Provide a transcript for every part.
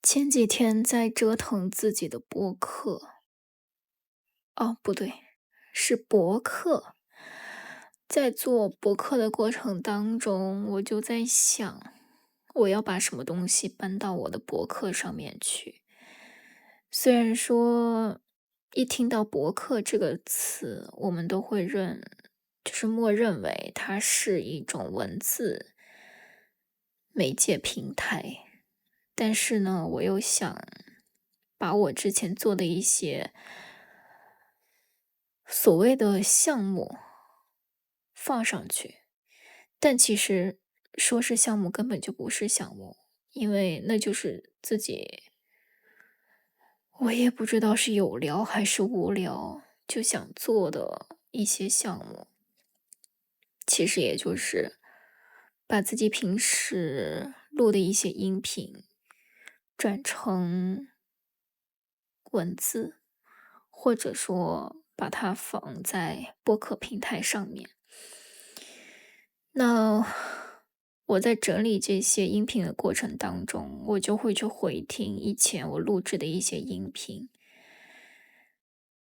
前几天在折腾自己的播客，哦，不对，是博客。在做博客的过程当中，我就在想，我要把什么东西搬到我的博客上面去。虽然说一听到博客这个词，我们都会就是默认为它是一种文字媒介平台，但是呢，我又想把我之前做的一些所谓的项目放上去，但其实说是项目根本就不是项目，因为那就是自己，我也不知道是有聊还是无聊，就想做的一些项目。其实也就是把自己平时录的一些音频转成文字，或者说把它放在播客平台上面。那我在整理这些音频的过程当中，我就会去回听以前我录制的一些音频。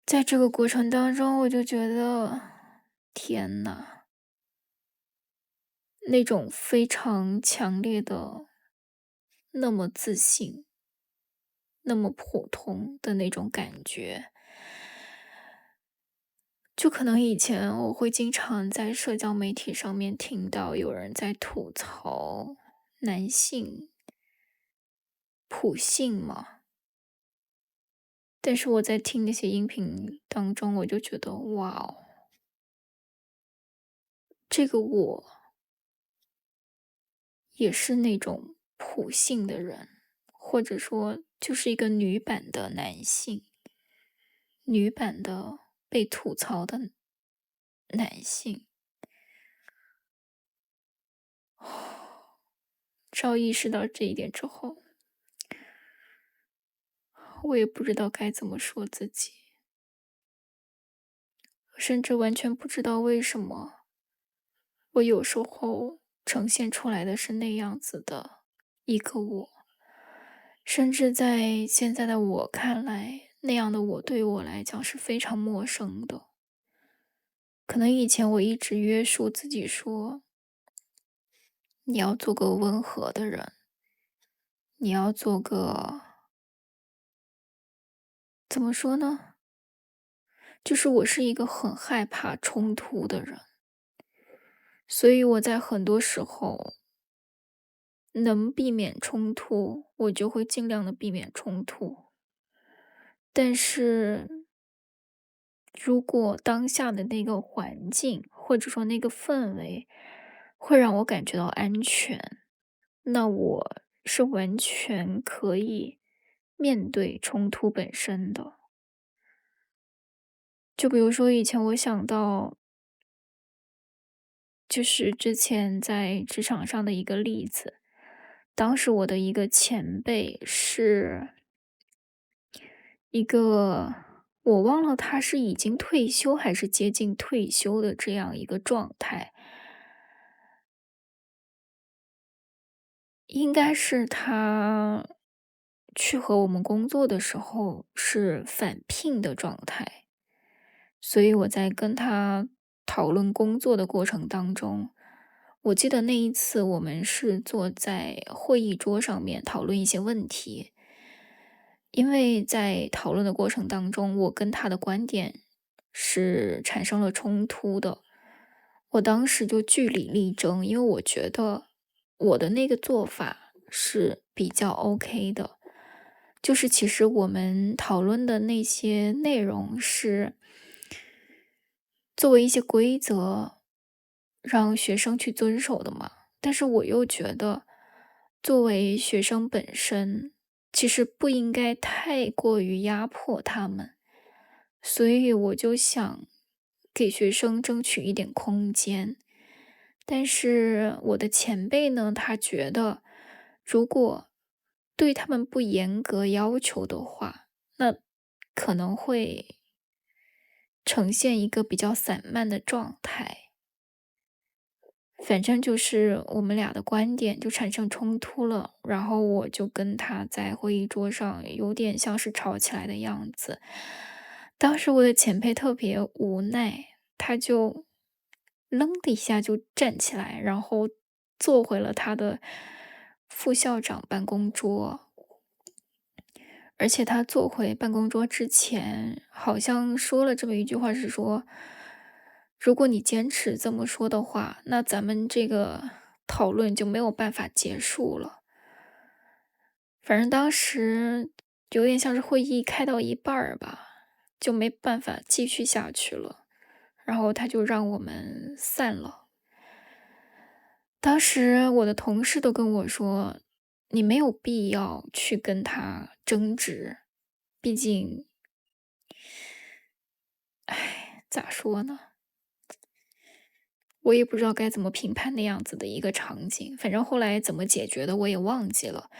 在这个过程当中，我就觉得，天呐，那种非常强烈的、那么自信、那么普通的那种感觉，就可能以前我会经常在社交媒体上面听到有人在吐槽男性普信嘛，但是我在听那些音频当中，我就觉得哇哦，这个我也是那种普信的人，或者说就是一个女版的男性，女版的被吐槽的男性。只要意识到这一点之后，我也不知道该怎么说自己，我甚至完全不知道为什么我有时候呈现出来的是那样子的一个我，甚至在现在的我看来，那样的我对于我来讲是非常陌生的。可能以前我一直约束自己说，你要做个温和的人，你要做个，怎么说呢？就是我是一个很害怕冲突的人，所以我在很多时候能避免冲突，我就会尽量的避免冲突。但是如果当下的那个环境，或者说那个氛围，会让我感觉到安全，那我是完全可以面对冲突本身的。就比如说以前我想到，就是之前在职场上的一个例子，当时我的一个前辈是一个，我忘了他是已经退休还是接近退休的这样一个状态，应该是他去和我们工作的时候是返聘的状态，所以我在跟他讨论工作的过程当中，我记得那一次我们是坐在会议桌上面讨论一些问题，因为在讨论的过程当中，我跟他的观点是产生了冲突的。我当时就据理力争，因为我觉得我的那个做法是比较 OK 的。就是其实我们讨论的那些内容是作为一些规则，让学生去遵守的嘛。但是我又觉得，作为学生本身，其实不应该太过于压迫他们，所以我就想给学生争取一点空间。但是我的前辈呢，他觉得如果对他们不严格要求的话，那可能会呈现一个比较散漫的状态。反正就是我们俩的观点就产生冲突了，然后我就跟他在会议桌上有点像是吵起来的样子。当时我的前辈特别无奈，他就愣的一下就站起来，然后坐回了他的副校长办公桌。而且他坐回办公桌之前，好像说了这么一句话，是说：“如果你坚持这么说的话，那咱们这个讨论就没有办法结束了。”反正当时有点像是会议开到一半儿吧，就没办法继续下去了，然后他就让我们散了。当时我的同事都跟我说：“你没有必要去跟他争执，毕竟咋说呢？我也不知道该怎么评判那样子的一个场景，反正后来怎么解决的我也忘记了。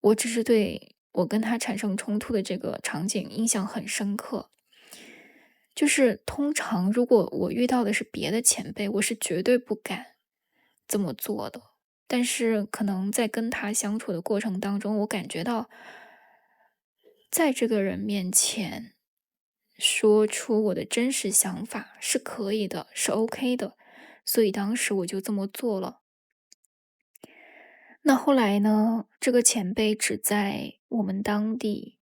我只是对我跟他产生冲突的这个场景印象很深刻。就是通常如果我遇到的是别的前辈，我是绝对不敢这么做的。但是可能在跟他相处的过程当中，我感觉到在这个人面前说出我的真实想法是可以的，是 OK 的，所以当时我就这么做了。那后来呢，这个前辈只在我们当地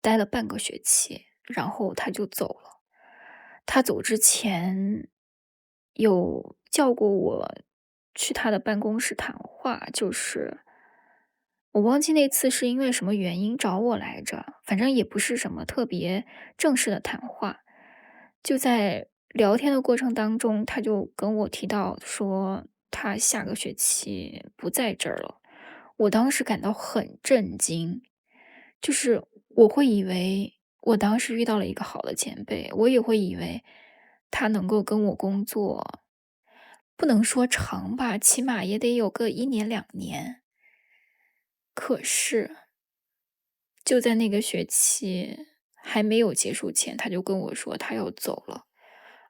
待了半个学期，然后他就走了。他走之前有叫过我去他的办公室谈话，就是我忘记那次是因为什么原因找我来着，反正也不是什么特别正式的谈话。就在聊天的过程当中，他就跟我提到说他下个学期不在这儿了。我当时感到很震惊，就是我会以为我当时遇到了一个好的前辈，我也会以为他能够跟我工作，不能说长吧，起码也得有个1年2年。可是就在那个学期还没有结束前，他就跟我说他要走了，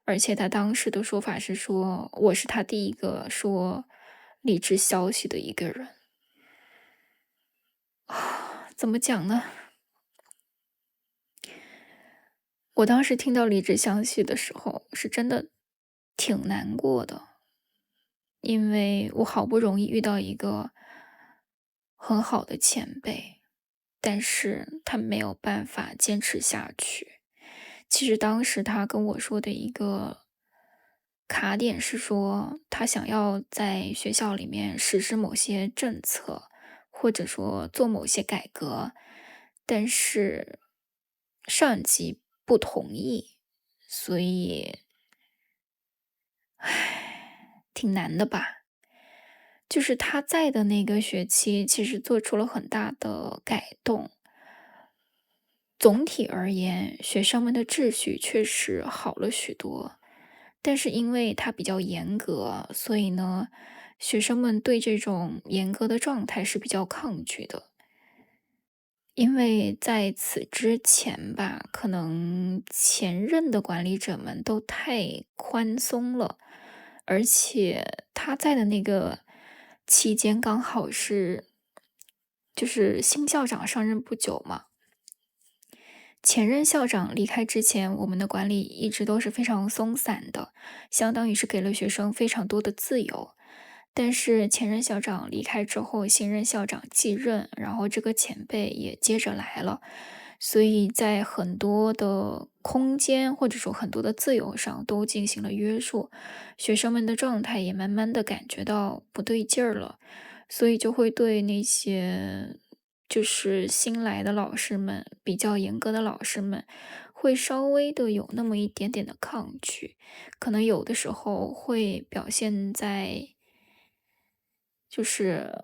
而且他当时的说法是说我是他第一个说离职消息的一个人。怎么讲呢？我当时听到离职消息的时候，是真的挺难过的，因为我好不容易遇到一个很好的前辈，但是他没有办法坚持下去。其实当时他跟我说的一个卡点是说，他想要在学校里面实施某些政策，或者说做某些改革，但是上级不同意，所以挺难的吧。就是他在的那个学期，其实做出了很大的改动。总体而言，学生们的秩序确实好了许多，但是因为他比较严格，所以呢，学生们对这种严格的状态是比较抗拒的。因为在此之前吧，可能前任的管理者们都太宽松了，而且他在的那个期间刚好是就是新校长上任不久嘛。前任校长离开之前，我们的管理一直都是非常松散的，相当于是给了学生非常多的自由。但是前任校长离开之后，新任校长继任，然后这个前辈也接着来了，所以在很多的空间或者说很多的自由上都进行了约束，学生们的状态也慢慢的感觉到不对劲儿了，所以就会对那些就是新来的老师们，比较严格的老师们，会稍微的有那么一点点的抗拒，可能有的时候会表现在就是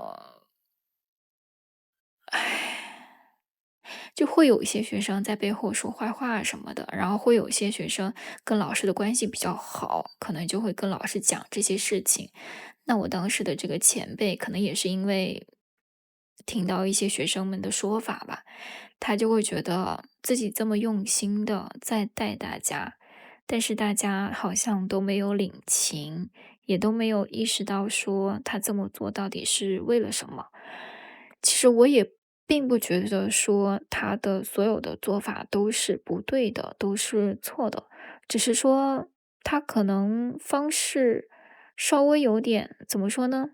就会有一些学生在背后说坏话什么的，然后会有一些学生跟老师的关系比较好，可能就会跟老师讲这些事情。那我当时的这个前辈，可能也是因为听到一些学生们的说法吧，他就会觉得自己这么用心的在带大家，但是大家好像都没有领情，也都没有意识到说他这么做到底是为了什么。其实我也并不觉得说他的所有的做法都是不对的，都是错的，只是说他可能方式稍微有点，怎么说呢？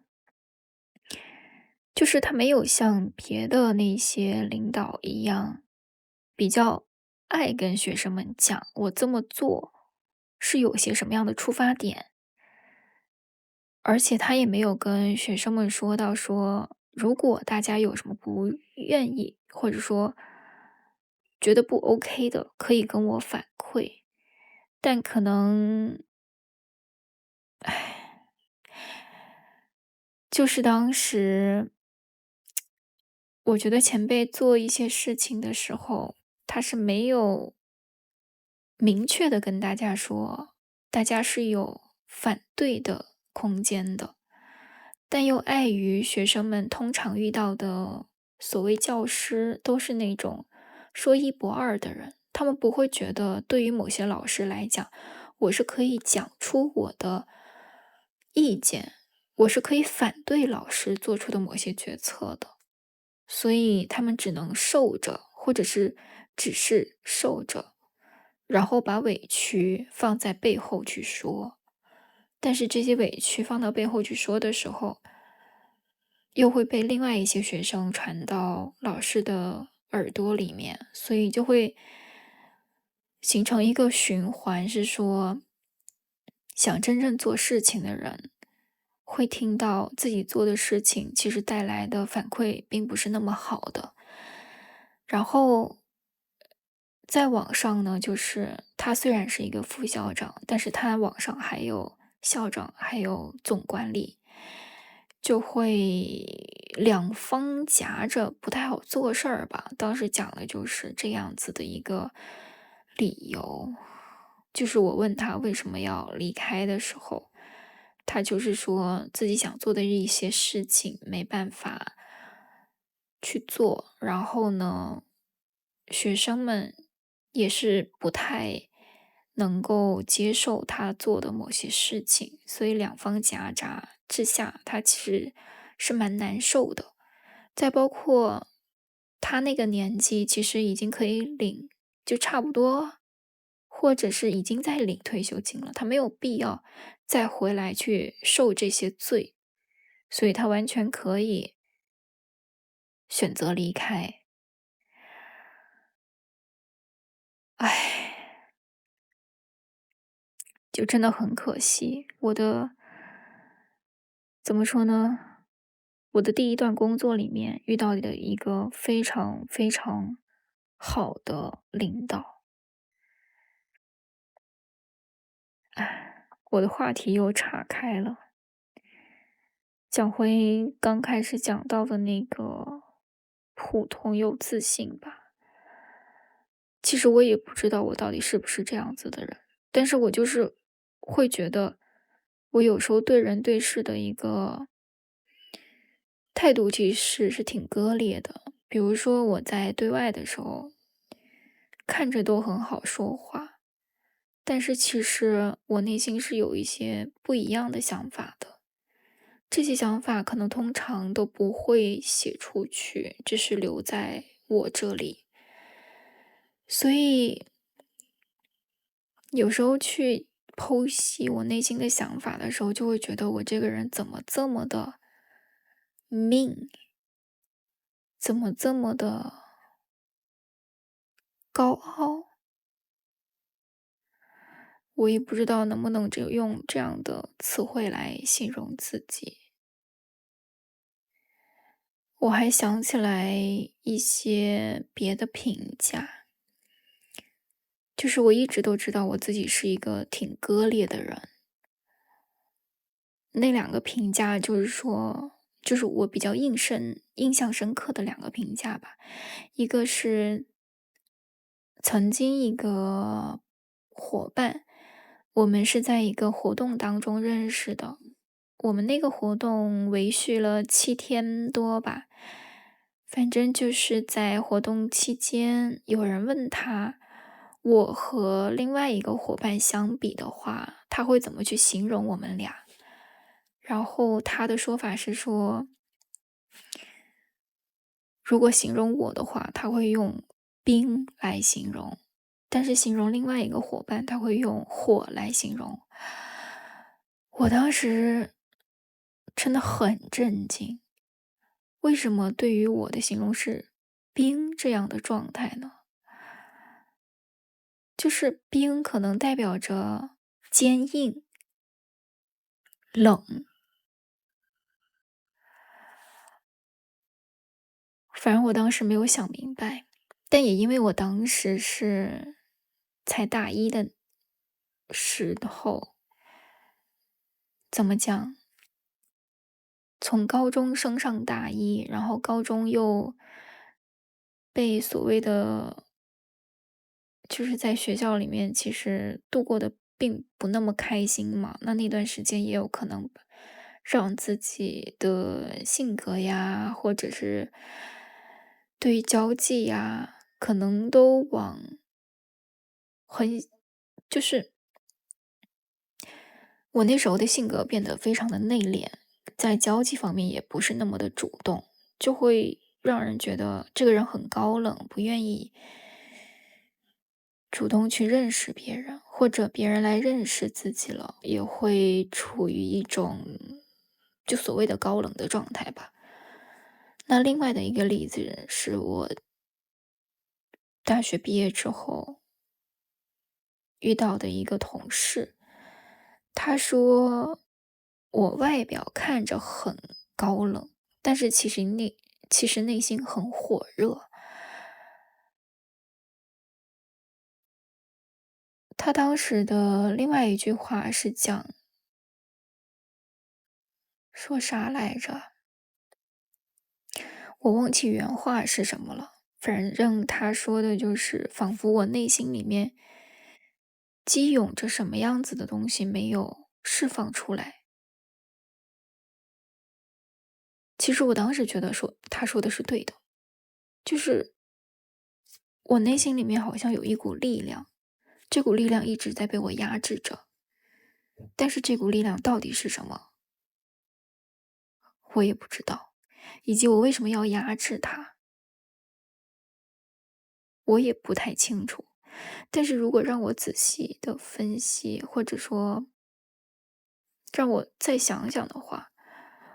就是他没有像别的那些领导一样，比较爱跟学生们讲我这么做是有些什么样的出发点，而且他也没有跟学生们说到说，如果大家有什么不愿意，或者说觉得不 OK 的，可以跟我反馈。但可能，唉，就是当时我觉得前辈做一些事情的时候，他是没有明确的跟大家说，大家是有反对的空间的。但又碍于学生们通常遇到的所谓教师都是那种说一不二的人，他们不会觉得对于某些老师来讲，我是可以讲出我的意见，我是可以反对老师做出的某些决策的。所以他们只能受着，或者是只是受着，然后把委屈放在背后去说。但是这些委屈放到背后去说的时候，又会被另外一些学生传到老师的耳朵里面，所以就会形成一个循环，是说，想真正做事情的人会听到自己做的事情其实带来的反馈并不是那么好的。然后在网上呢，就是他虽然是一个副校长，但是他网上还有校长，还有总管理，就会两方夹着，不太好做事儿吧。当时讲的就是这样子的一个理由，就是我问他为什么要离开的时候，他就是说自己想做的一些事情没办法去做，然后呢，学生们也是不太能够接受他做的某些事情，所以两方夹杂之下，他其实是蛮难受的。再包括他那个年纪，其实已经可以领，就差不多，或者是已经在领退休金了，他没有必要再回来去受这些罪，所以他完全可以选择离开。唉，就真的很可惜，怎么说呢？我的第一段工作里面遇到的一个非常非常好的领导。我的话题又岔开了，讲回刚开始讲到的那个普通又自信吧。其实我也不知道我到底是不是这样子的人，但是我就是会觉得，我有时候对人对事的一个态度其实是挺割裂的。比如说我在对外的时候，看着都很好说话，但是其实我内心是有一些不一样的想法的。这些想法可能通常都不会写出去，只是留在我这里。所以有时候去剖析我内心的想法的时候，就会觉得我这个人怎么这么的 mean，怎么这么的高傲？我也不知道能不能只用这样的词汇来形容自己。我还想起来一些别的评价，就是我一直都知道我自己是一个挺割裂的人。那两个评价就是说，就是我比较印象深刻的两个评价吧。一个是曾经一个伙伴，我们是在一个活动当中认识的。我们那个活动维续了7天多吧，反正就是在活动期间，有人问他，我和另外一个伙伴相比的话，他会怎么去形容我们俩？然后他的说法是说，如果形容我的话，他会用冰来形容，但是形容另外一个伙伴，他会用火来形容。我当时真的很震惊，为什么对于我的形容是冰这样的状态呢？就是冰可能代表着坚硬、冷，反正我当时没有想明白，但也因为我当时是才大一的时候，怎么讲？从高中升上大一，然后高中又被所谓的就是在学校里面其实度过的并不那么开心嘛，那段时间也有可能让自己的性格呀，或者是对于交际呀，可能都往很就是我那时候的性格变得非常的内敛，在交际方面也不是那么的主动，就会让人觉得这个人很高冷，不愿意主动去认识别人，或者别人来认识自己了，也会处于一种就所谓的高冷的状态吧。那另外的一个例子是我大学毕业之后遇到的一个同事，他说我外表看着很高冷，但是其实内心很火热。他当时的另外一句话是讲说啥来着？我忘记原话是什么了，反正他说的就是仿佛我内心里面积涌着什么样子的东西没有释放出来。其实我当时觉得说他说的是对的，就是我内心里面好像有一股力量，这股力量一直在被我压制着，但是这股力量到底是什么，我也不知道，以及我为什么要压制它，我也不太清楚。但是如果让我仔细的分析，或者说让我再想想的话，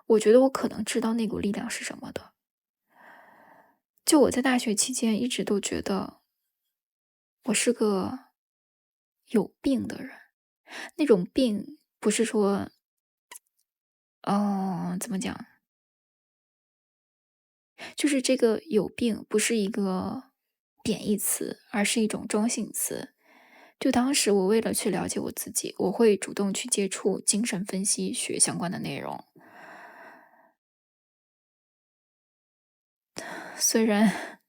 我觉得我可能知道那股力量是什么的。就我在大学期间一直都觉得我是个有病的人，那种病不是说，怎么讲，就是这个有病不是一个贬义词，而是一种中性词。就当时我为了去了解我自己，我会主动去接触精神分析学相关的内容，虽然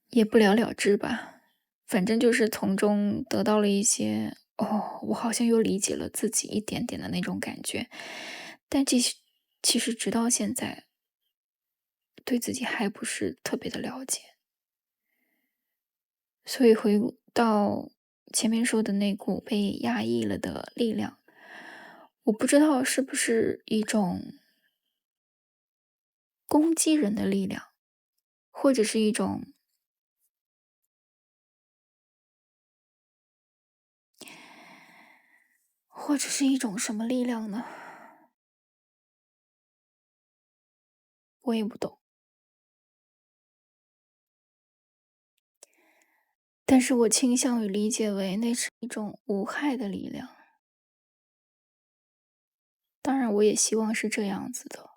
也不了了之吧，反正就是从中得到了一些，哦，我好像又理解了自己一点点的那种感觉。但其实直到现在，对自己还不是特别的了解。所以回到前面说的那股被压抑了的力量，我不知道是不是一种攻击人的力量，或者是一种，或者是一种什么力量呢？我也不懂。但是我倾向于理解为那是一种无害的力量。当然，我也希望是这样子的。